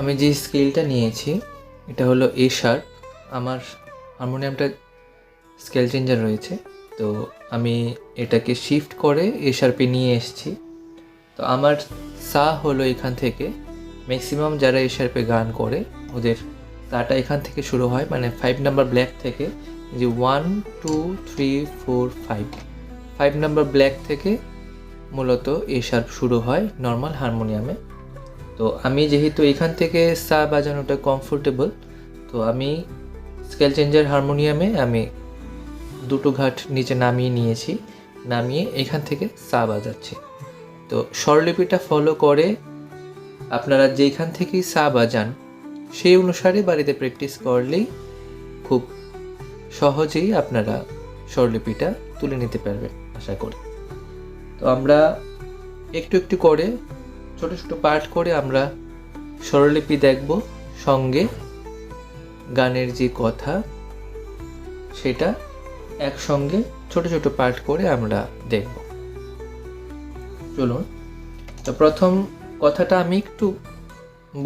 আমি যে স্কেলটা নিয়েছি এটা হলো এ শার্প। আমার হারমোনিয়ামটা স্কেল চেঞ্জার রয়েছে, তো আমি এটাকে শিফট করে এ শার্পে নিয়ে এসেছি। তো আমার সা হলো এখান থেকে, ম্যাক্সিমাম যারা এ শার্পে গান করে ওদের সাটা এখান থেকে শুরু হয়, মানে 5 নাম্বার ব্ল্যাক থেকে, যে 1 2 3 4 5 5 নাম্বার ব্ল্যাক থেকে মূলত এ শার্প শুরু হয় নর্মাল হারমোনিয়ামে। তো আমি যেহেতু এখান থেকে সা বাজানোটা কমফোর্টেবল, তো আমি স্কেল চেঞ্জার হারমোনিয়ামে আমি দুটো ঘাট নিচে নামিয়ে নিয়েছি, নামিয়ে এখান থেকে সা বাজাচ্ছি। তো স্বরলিপিটা ফলো করে আপনারা যেখান থেকেই সা বাজান সেই অনুসারে বাড়িতে প্র্যাকটিস করলেই খুব সহজেই আপনারা স্বরলিপিটা তুলে নিতে পারবেন আশা করি। তো আমরা একটু একটু করে ছোট ছোট পার্ট করে আমরা স্বরলিপি দেখব, সঙ্গে গানের যে কথা সেটা একসঙ্গে ছোট ছোট পার্ট করে আমরা দেখব। চলুন, তো প্রথম কথাটা আমি একটু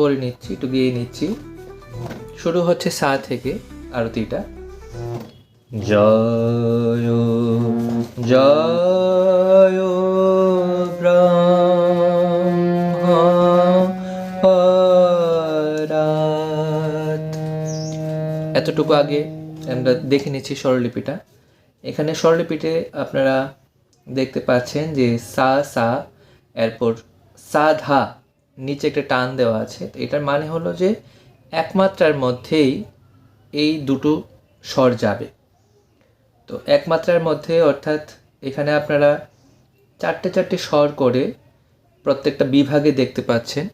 বলে নিচ্ছি, একটু গেয়ে নিচ্ছি। শুরু হচ্ছে সা থেকে আরতিটা। জয় জয় ব্রহ্মরাত। এতটুকু আগে আমরা দেখে নিচ্ছি স্বরলিপিটা। এখানে স্বরলিপিতে আপনারা দেখতে পাচ্ছেন যে সা সা, এরপর সা ধা, নিচে একটা টান দেওয়া আছে। তো এটার মানে হলো যে একমাত্রার মধ্যেই এই দুটো স্বর যাবে। তো একমাত্রার মধ্যে অর্থাৎ এখানে আপনারা চারটে চারটে স্বর করে প্রত্যেকটা বিভাগে দেখতে পাচ্ছেন,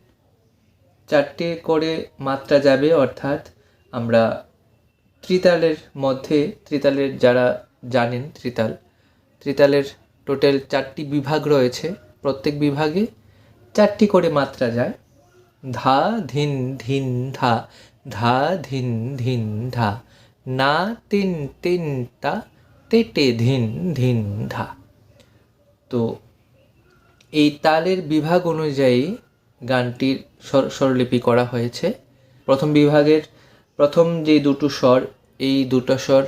চারটে করে মাত্রা যাবে। অর্থাৎ আমরা ত্রিতালের মধ্যে, ত্রিতালের যারা জানেন ত্রিতালের টোটাল 4টি বিভাগ রয়েছে, প্রত্যেক বিভাগে 4টি করে মাত্রা যায়। ধা ধিন ধিন ধা, ধা ধিন ধিন ধা, না তিন তিন তা, তেটে ধিন ধিন ধা। তো এই তালের বিভাগ অনুযায়ী গানটির স্বরলিপি করা হয়েছে। প্রথম বিভাগের প্রথম যে দুটো স্বর, এই দুটো স্বর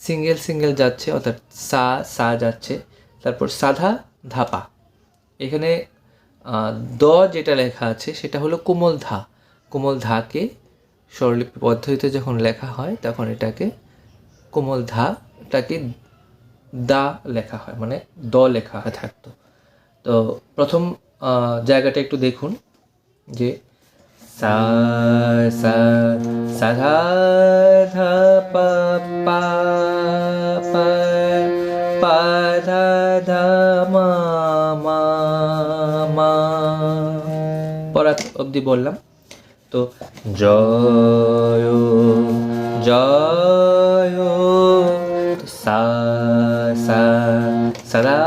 সিঙ্গেল সিঙ্গেল যাচ্ছে, অর্থাৎ সা সা যাচ্ছে, তারপর সাধা ধাপা। এখানে দ যেটা লেখা আছে সেটা হলো কোমল ধা। কোমল ধাকে স্বরলিপি পদ্ধতিতে যখন লেখা হয় তখন এটাকে কোমল ধাটাকে দা লেখা হয়, মানে দ লেখা থাকতো। তো প্রথম জায়গাটা একটু দেখুন, যে সা সা সাধা ধা পা পা পা পা ধা ধা মা মা মা, পরা অবধি বললাম। তো জয় জয়, সা সা সাদা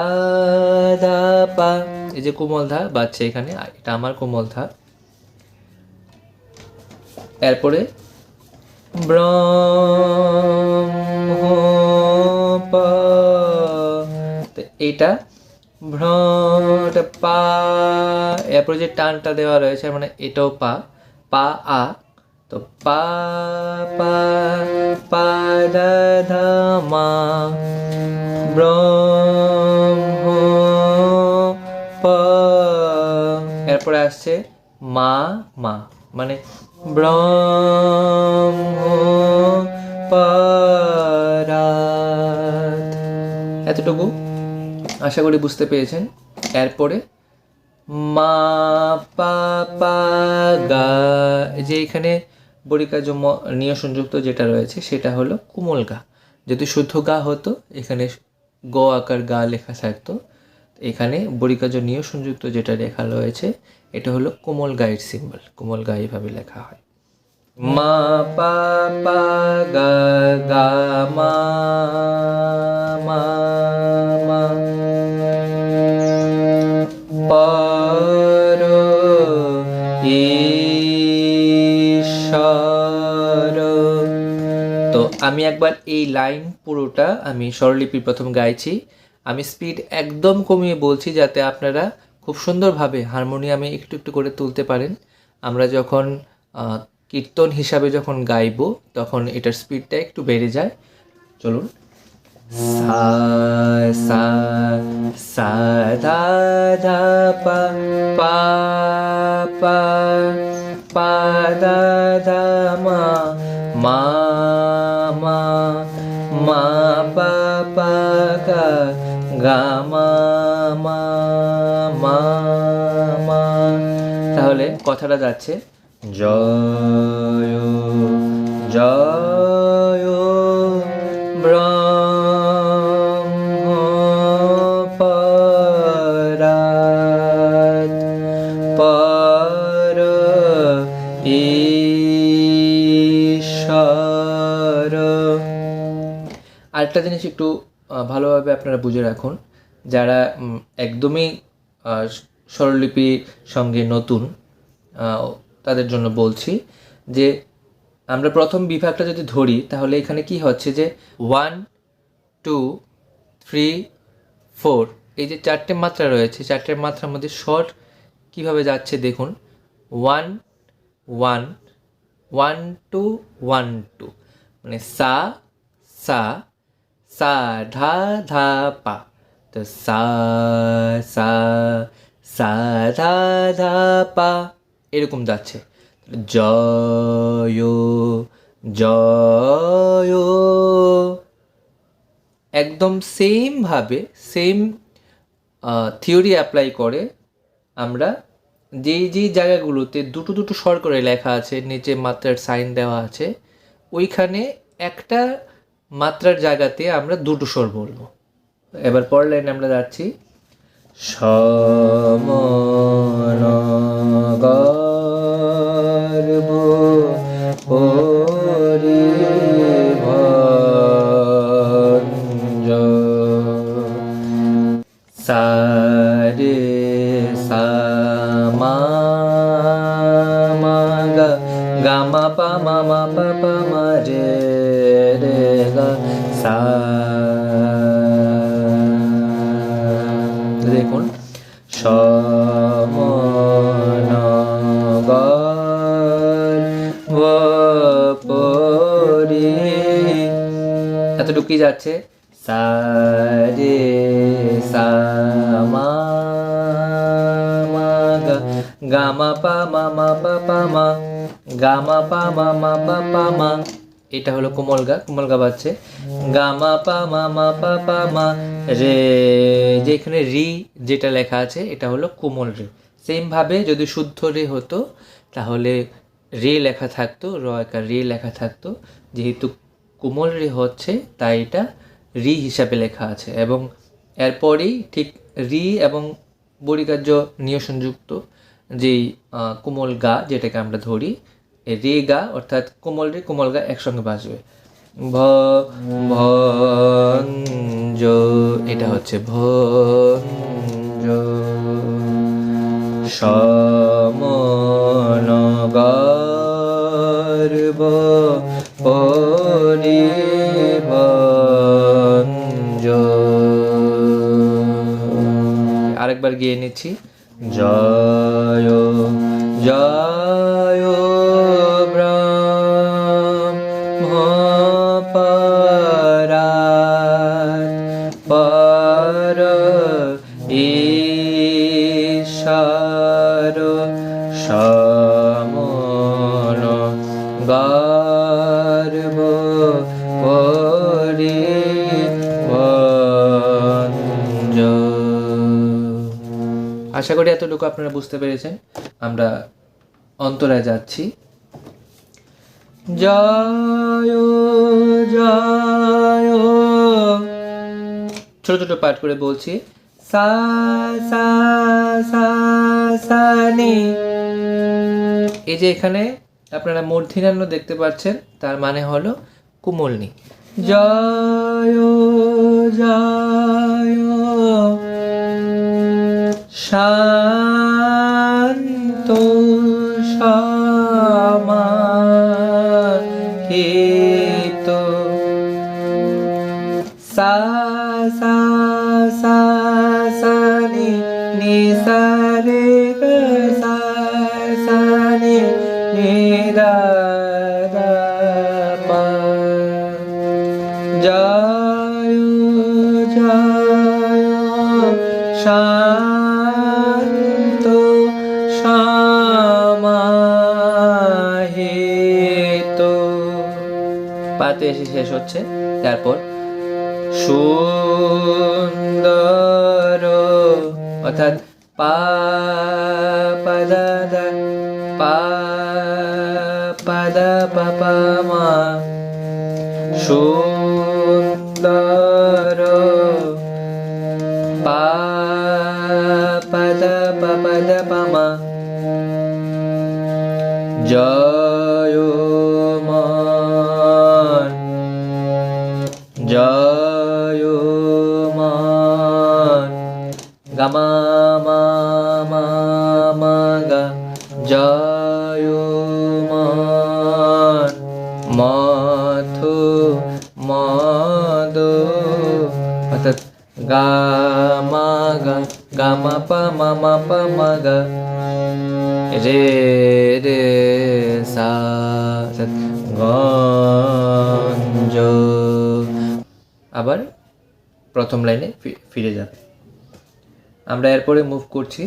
ধা পা, এই যে কোমল ধা বাজছে এখানে, এটা আমার কোমল ধা। এরপরে ব্রহ্ম, এইটা ভ্রটা পা, এরপরে যে টানটা দেওয়া রয়েছে মানে এটাও পা, পা আ। তো পা পা পা দা ধা মা, ব্রহ্ম প, এরপরে আসছে মা মা, মানে ব্রহ্ম পরাত। এতটুকু আশা করি বুঝতে পেরেছেন। এরপরে মা পা পা গা, যে এখানে বরিকাজ নিয় সংযুক্ত যেটা রয়েছে সেটা হলো কোমল গা। যদি শুদ্ধ গা হতো এখানে গ আকার গা লেখা থাকতো, এখানে বরিকাজ নিয় সংযুক্ত যেটা লেখা রয়েছে এটা হলো কোমল গায়ের সিম্বল। কোমল গা এইভাবে লেখা হয়, মা পা পা গা গা মা মা মা পর ঈশ্বর। তো আমি একবার এই লাইন পুরোটা আমি স্বরলিপির প্রথম গাইছি। আমি স্পিড একদম কমিয়ে বলছি যাতে আপনারা খুব সুন্দরভাবে হারমোনিয়ামে একটু একটু করে তুলতে পারেন। আমরা যখন কীর্তন হিসাবে যখন গাইব তখন এটার স্পিডটা একটু বেড়ে যায়। চলুন, সা সা সা ধা ধা পা পা পা পা দা ধা মা মা মা মা পা পা গা গা মা মা মা মা। তাহলে কথাটা যাচ্ছে জয় জয় ব্রহ্মপরাৎ পর ঈশ্বর। আরেকটা জিনিস একটু ভালোভাবে আপনারা বুঝে রাখুন, যারা একদমই স্বরলিপির সঙ্গে নতুন তাদের জন্য বলছি যে আমরা প্রথম বিভাগটা যদি ধরি তাহলে এখানে কি হচ্ছে যে 1 2 3 4 এই যে চারটে মাত্রা রয়েছে, চারটের মাত্রার মধ্যে স্বর কীভাবে যাচ্ছে দেখুন। 1 1 1 2 1 2, মানে সা সা সা ধা ধা পা, তো সা সা সা ধা ধা পা এরকম যাচ্ছে। জয় জয় একদম সেমভাবে সেম থিওরি অ্যাপ্লাই করে আমরা যেই জায়গাগুলোতে দুটো দুটো স্বর করে লেখা আছে, নিচে মাত্রার সাইন দেওয়া আছে, ওইখানে একটা মাত্রার জায়গাতে আমরা দুটো স্বর বলবো। এবার পরের লাইনে আমরা যাচ্ছি সমনগর্ভ পরিভঞ্জ সা রে সা মা মা গা গা মা পা মা মা পা পা মা রে রে গা সা। দেখুন সমনগর্ভ পরি এতটুকুই যাচ্ছে। সা রে সা মা মা গা গা মা পা মা মা পা পা মা গা মা পা মা মা পা পা মা, এটা হলো কোমল গা বাজছে। গা মা পা মা মা পা পা মা রে, যেখানে রি যেটা লেখা আছে এটা হলো কোমল রে। সেমভাবে যদি শুদ্ধ রে হতো তাহলে রে লেখা থাকতো, র একা রে লেখা থাকতো। যেহেতু কোমল রে হচ্ছে তাই এটা রি হিসাবে লেখা আছে, এবং এরপরেই ঠিক রি এবং বরিকার্য নিয় সংযুক্ত যেই কোমল গা যেটাকে আমরা ধরি, রে গা অর্থাৎ কোমল রে কোমল গা একসঙ্গে বাজবে। ভঞ্জ, এটা হচ্ছে ভঞ্জ। সমনগর্ভ পরিভঞ্জ। আরেকবার গিয়ে নিচ্ছি জয় জয় ব্রহ্মপরাৎ পর ঈশ্বর সমনগর্ভ পরিভঞ্জ। আশা করি এতটুকু আপনারা বুঝতে পেরেছেন। আমরা অন্তরায় যাচ্ছি। জয় জয়, ছোট ছোট পাঠ করে বলছি। সা সা সা সা নি, এই যে এখানে আপনারা মূর্ধন্যান্য দেখতে পাচ্ছেন, তার মানে হলো কোমলনি। জয় জয় শান্ত সমাহিত সা সা সা সা নি নি সা রে গা সা সা নি নি শান্ত সমাহিত, পাতে এসে শেষ হচ্ছে। তারপর সুন্দর, অর্থাৎ পা পাদা দা পা পাদা পাপা মা, সুন্দর পা পাদা পাদা পামা, জয়মান জয়মান, গামা মা মা মা গা, জয়মান, মথু মদ, অর্থাৎ গামা গা গামা পা মা গা, রে রে সা, গঞ্জ। আবার প্রথম লাইনে ফিরে যাবে। আমরা এরপরে মুভ করছি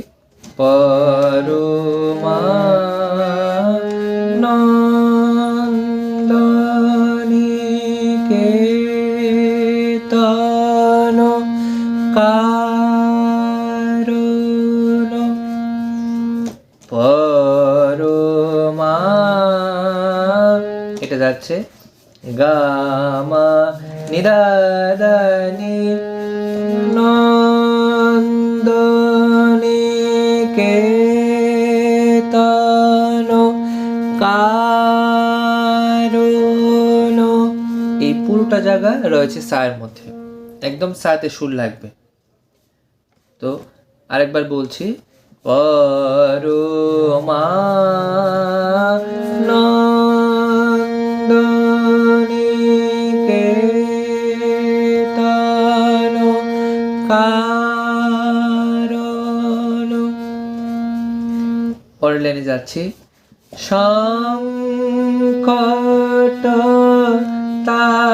পরমানন্দনিকেতন কারণ, পরমা, এটা যাচ্ছে গামা নিদাদানি, নন্দনিকেতন কারণ। এই পুরোটা জায়গা রয়েছে সায়ের মধ্যে, একদম সাতে সুর লাগবে। তো আরেকবার বলছি, পরমানন্দনিকেতন কারণ। পরের লাইনে যাচ্ছি, সংকট তারণ,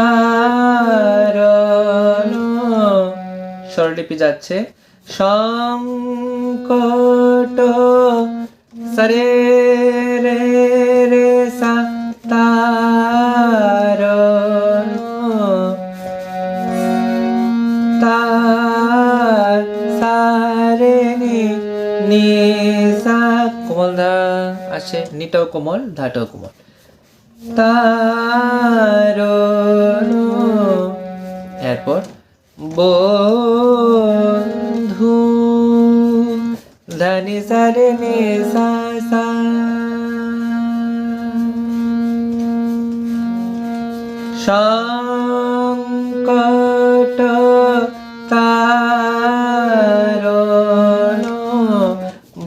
স্বরলিপি যাচ্ছে সংকট সরে রে রে সা তারণ, তার সারে নি সা, কোমল ধা আসে, নিটাও কোমল, ধাটাও কোমল, তারণ। এরপর বন্ধু ধনি সারে নে সা সা, সংকট তারণ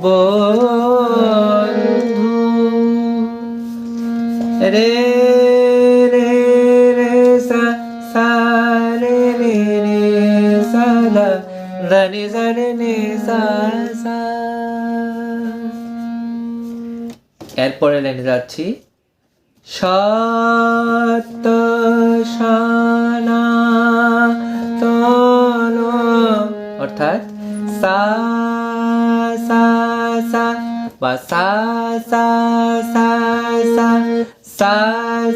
বন্ধু, রে রে রে সা সা রে রে রে সা ধা ধনি সা রে নে সা সা। এরপরে লাইনে যাচ্ছি, সত সনাতন, অর্থাৎ সা সা সা বা সা সা সা সা সা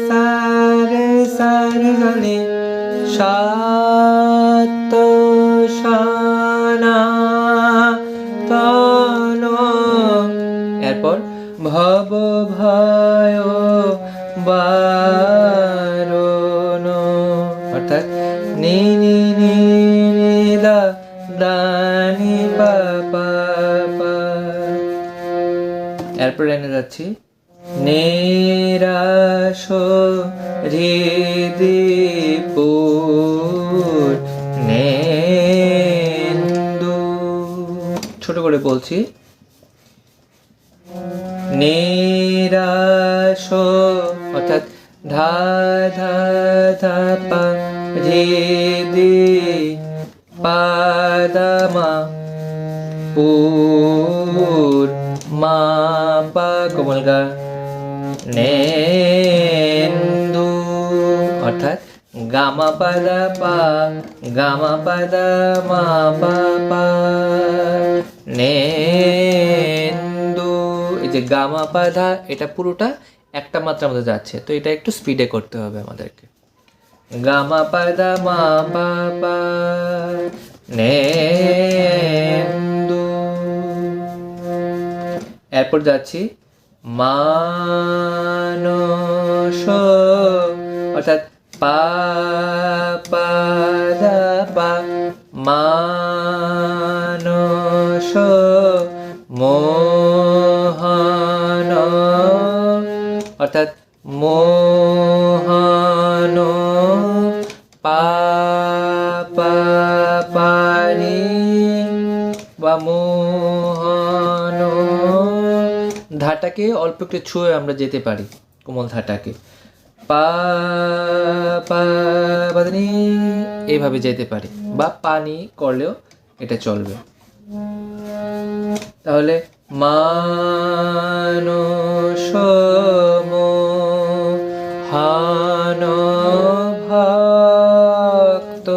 সা রে রে, সত সনাতন। এরপর ভব ভয় বারণ, অর্থাৎ নি নি নি নি দা দানি পা পা পা। এরপর এনে যাচ্ছি, নিরাশ হৃদিপুর নেন্দু, ছোট করে বলছি, নিরাশ, অর্থাৎ ধা ধা ধা পা হৃদি পাদামা, পুর মা পা কোমল গা, নেন্দু, অর্থাৎ গামা পাদা পা গামা পাদা মা পা পা। যে গামা পা ধা এটা পুরোটা একটা মাত্রার মধ্যে যাচ্ছে, তো এটা একটু স্পিডে করতে হবে আমাদেরকে। গামা পা ধা মা পা পা নে দু। এরপর যাচ্ছি মানস, অর্থাৎ পা পা ধা পা মানস মোহন, অর্থাৎ মোহন পা পা পানি বা মোহন। ধাটাকে অল্প একটু ছুঁয়ে আমরা যেতে পারি, কোমল ধাটাকে পা পা পানি এইভাবে যেতে পারি, বা পানি করলেও এটা চলবে। তাহলে মানস মোহন ভক্ত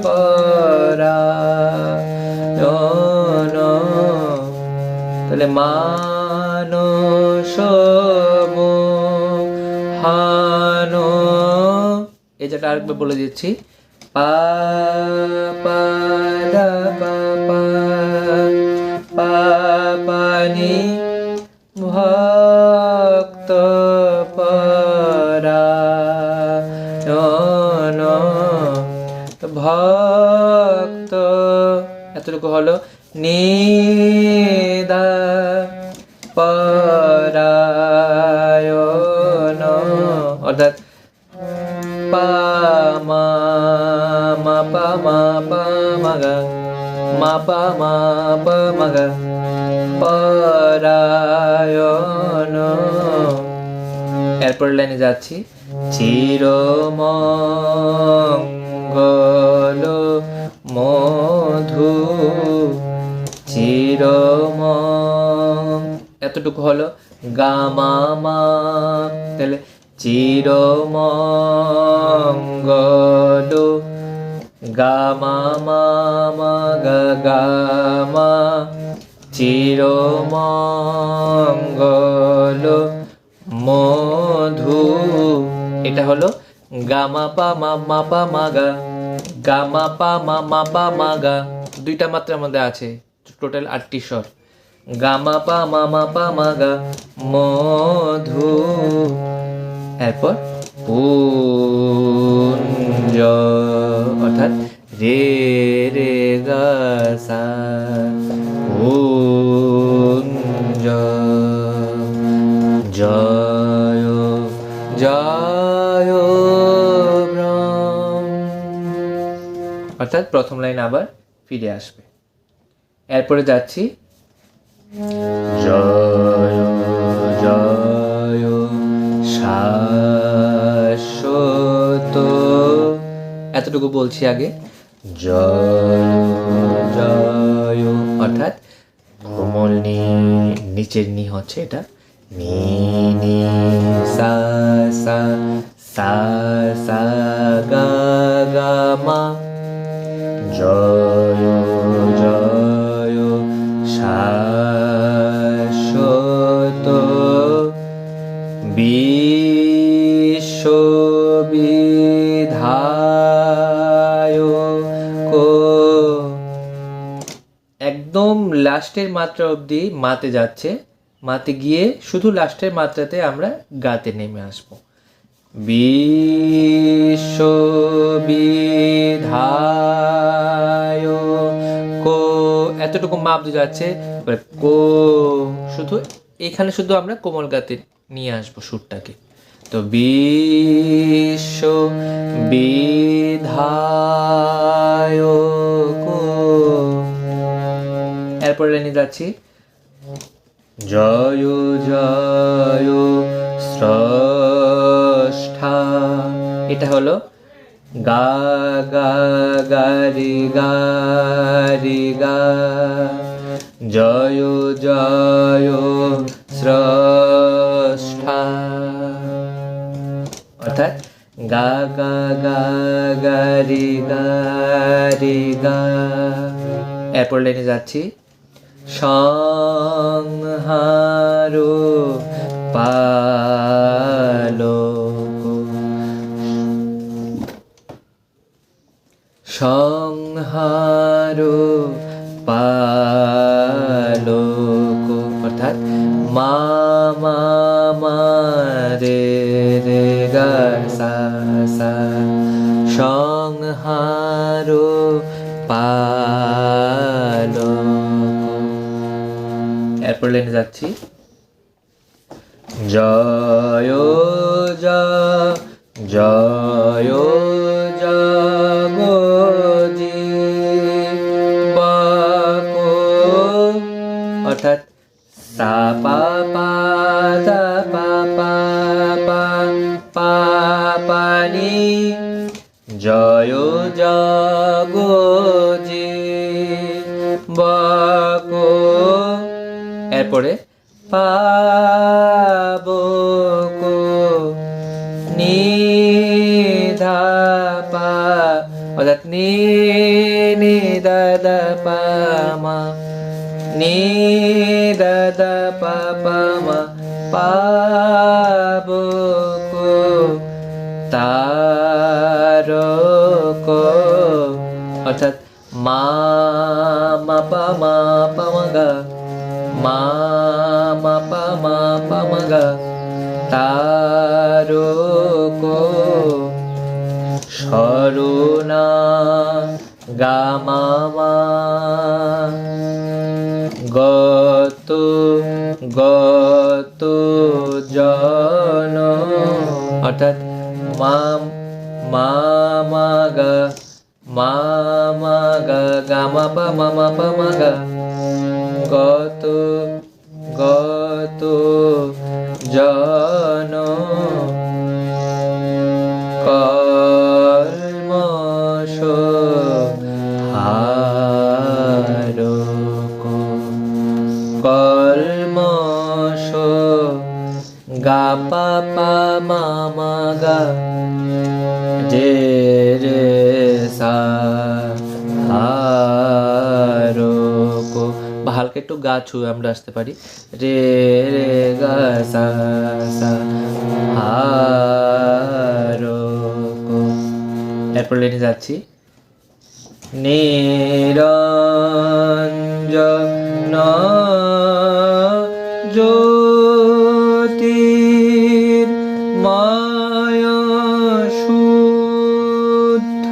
পরায়ণ, তাহলে মানস মোহন, এই যেটা আরেকবার বলে দিচ্ছি পা পা ধা পা পা পা পানি ভক্ত পরায়ণ। তো ভক্ত এতটুকু হলো, নিদা পরায়ণ, অর্থাৎ পা মা মা পা মা পা মা গা মা পা মা পা মা গা পরায়ণ। এরপর লাইনে যাচ্ছি চিরমঙ্গল মধু এতটুকু হলো গামা মা, তাহলে চিরমঙ্গল গামা মা মা গা গামা চিরমঙ্গল মধু, এটা হলো গামা পা মা মা পা মা গা, গামা পা মা মা পা মা গা, দুইটা মাত্রার মধ্যে আছে, টোটাল 8টি স্বর। গামা পা মা মা পা মা গা মধু। এরপর পুঞ্জ, অর্থাৎ রে রে গা সা পুঞ্জ। জয় জয় ব্রহ্ম, অর্থাৎ প্রথম লাইন আবার ফিরে আসবে। এরপরে যাচ্ছি জয় জয় শাশ্বত, এতটুকু বলছি আগে। জয় জয়, অর্থাৎ কোমল নি, নিচের নি হচ্ছে এটা, নি নি সা সা সা সা গা গা মা। জয় জয় শাশ্বত বিশ্ববিধায়ক, একদম লাস্টের মাত্রা অবধি মাতে যাচ্ছে, মাতে গিয়ে শুধু লাস্টের মাত্রাতে আমরা গাতে নেমে আসবো। বিশ্ববিধায়ক, এতটুকু মাপ যাচ্ছে, কো শুধু এখানে শুধু আমরা কোমল গাতে নিয়ে আসবো সুরটাকে। তো বিশ্ববিধায়ক। এরপরে লাইনে যাচ্ছি জয় জয় স্রষ্টা, এটা হলো গা গা গা রে গা রে গা, জয় জয় স্রষ্টা, অর্থাৎ গা গা গা গা রে গা রে গা। এরপর লাইনে যাচ্ছি সংহার পালক, সংহার পালক, অর্থাৎ মা মা মা রে রে গা সা সা, সংহার পালক। এরপর লাইনে যাচ্ছি। জয় জয় জগজীবকো, অর্থাৎ সা পা পা দা পা পা পা পা পা নি, জয় জগজীবকো। এরপরে পাবকো নি ধা পা, অর্থাৎ নি নি দা দা পা মা, নি দা দা পা পা মা, পাবকো তারকো, অর্থাৎ মা মা পা মা পা মা গা, মা মা পা মা পা মা গা, তারকো সরুণা গা মা মা, গত গত জন, অর্থাৎ মা মা মা গা, মা মা গা গা মা পা মা মা পা মা গা, গত গত জন কলমশ হারক, কলমশ গা পা পা মা মা গা রে রে সা হারক, বা হালকা একটু গা ছুঁয়ে আমরা আসতে পারি, রে রে গা সা সা হারক। এরপর লাইনে যাচ্ছি। নিরঞ্জন জ্যোতির্ময় শুদ্ধ,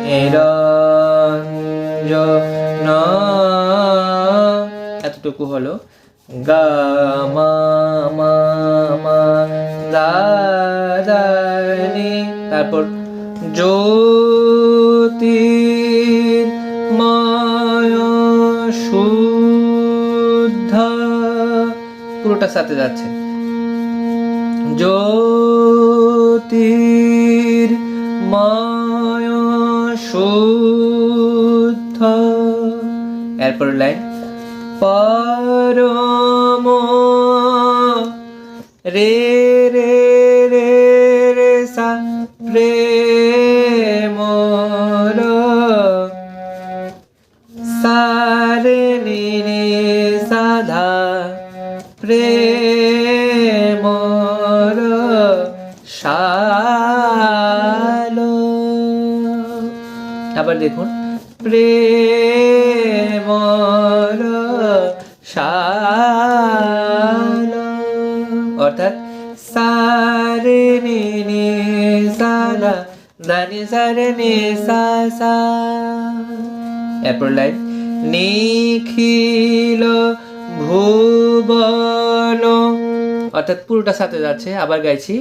নিরঞ্জন, এতটুকু হলো গা মা মা মা দা দা নি, তারপর জ্যোতির্ময় শুদ্ধ, পুরোটা সাথে যাচ্ছে, জ্যোতির্ময় শুদ্ধ। এরপর লাইন পরম রে রে রে রে সা প্রেমর, সা রে নি নি সা ধা, প্রেমর শাল, আবার দেখুন প্রেমর শাল, অর্থাৎ সা রে নি নি সা ধা ধা নি সা রে নি সা সা। এরপর লাইন নিখিল ভুবন, অর্থাৎ পুরোটা সাথে যাচ্ছে, আবার গাইছি,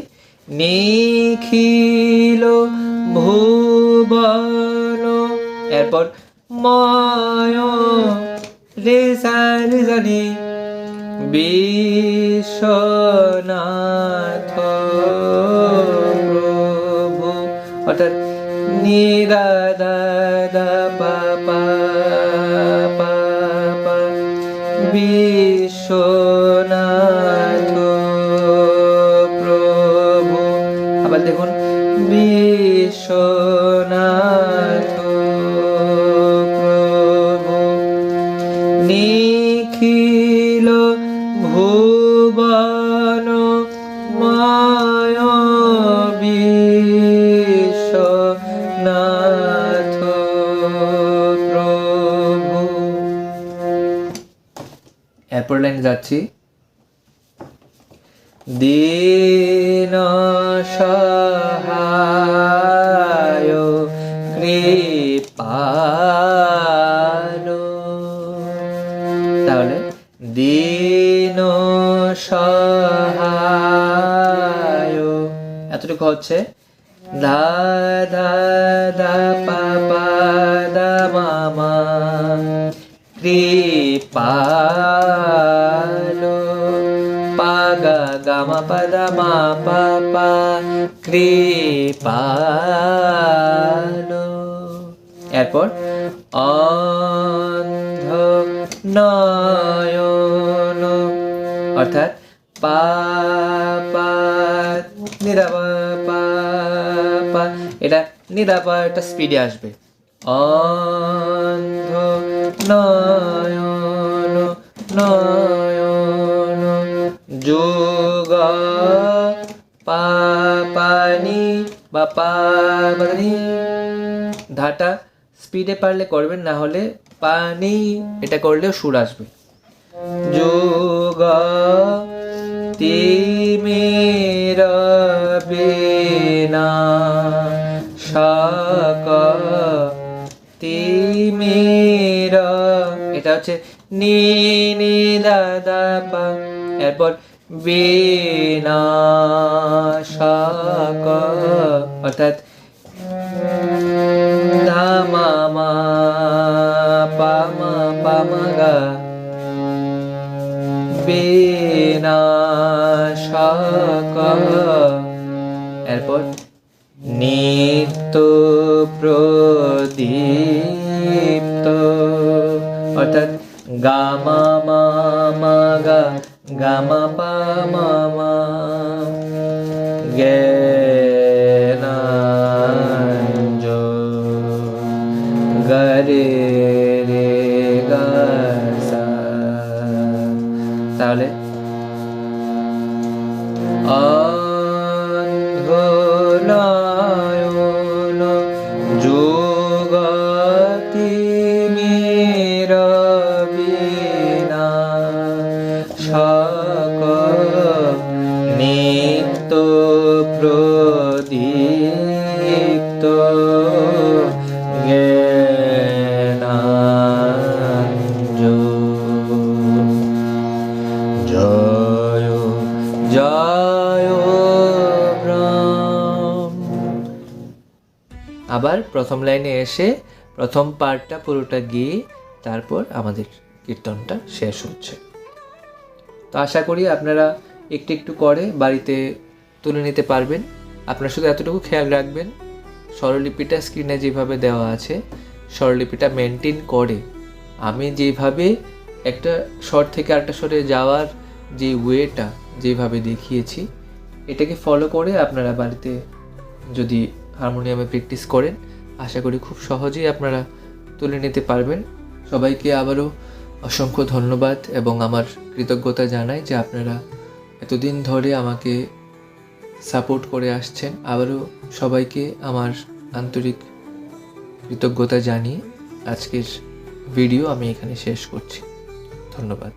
নিখিল ভুবন। এরপর ময় রে সা রে সা নি, বিশ্বনাথ প্রভু, অর্থাৎ নি দা দা দা পা পা পা পা, বিশ্বনাথ প্রভু, আবার দেখুন বিশ্বনাথ প্রভু, নিখিল ভুবন মায় বিশ্বনাথ প্রভু। এরপর লাইন যাচ্ছি। দীন সহায় কৃপালো। তাহলে দীন সহায় এতটুকু হচ্ছে ধা ধা ধা পা পা দা মা মা কৃপালো পা গা গা মা পা দা মা পা পা কৃপালো। এরপর অন্ধ নয়ন অর্থাৎ পা পা নিরাপা পা পা, এটা নিরাপা একটা স্পিডে আসবে। অন্ধ নয়ন নয়ন যোগ পা পানি বা পা পানি, ধাটা স্পিডে পারলে করবেন, না হলে পানি এটা করলেও সুর আসবে। যোগ তিমির বিনা শাক তিমির, এটা হচ্ছে নি নি দা দা পা। এরপর বিনা শাক অর্থাৎ ধা মা মা পা মা পা মা গা বিনাশক। এরপর নিত্য প্রদীপ্ত অর্থাৎ গা মা মা মা গা গা মা পা মা মা জ্ঞানাঞ্জ গরে রে গা সা। তাহলে অন্ধ নয়ন যোগ তিমির বিনা শাক নিত্য প্রদীপ্ত জ্ঞানাঞ্জ। জয় জয় রাম। আবার প্রথম লাইনে এসে প্রথম পার্টটা পুরোটা গিয়ে তারপর আমাদের কীর্তনটা শেষ হচ্ছে। তো আশা করি আপনারা একটু একটু করে বাড়িতে তুলে নিতে পারবেন। আপনারা শুধু এতটুকু খেয়াল রাখবেন, স্বরলিপিটা স্ক্রিনে যেভাবে দেওয়া আছে স্বরলিপিটা মেনটেন করে আমি যেভাবে একটা স্বর থেকে আরেকটা স্বরে যাওয়ার যে ওয়েটা যেভাবে দেখিয়েছি, এটাকে ফলো করে আপনারা বাড়িতে যদি হারমোনিয়ামে প্র্যাকটিস করেন আশা করি খুব সহজেই আপনারা তুলে নিতে পারবেন। সবাইকে আবারও অসংখ্য ধন্যবাদ এবং আমার কৃতজ্ঞতা জানাই যে আপনারা এতদিন ধরে আমাকে সাপোর্ট করে আসছেন। আবারও সবাইকে আমার আন্তরিক কৃতজ্ঞতা জানিয়ে আজকের ভিডিও আমি এখানে শেষ করছি। ধন্যবাদ।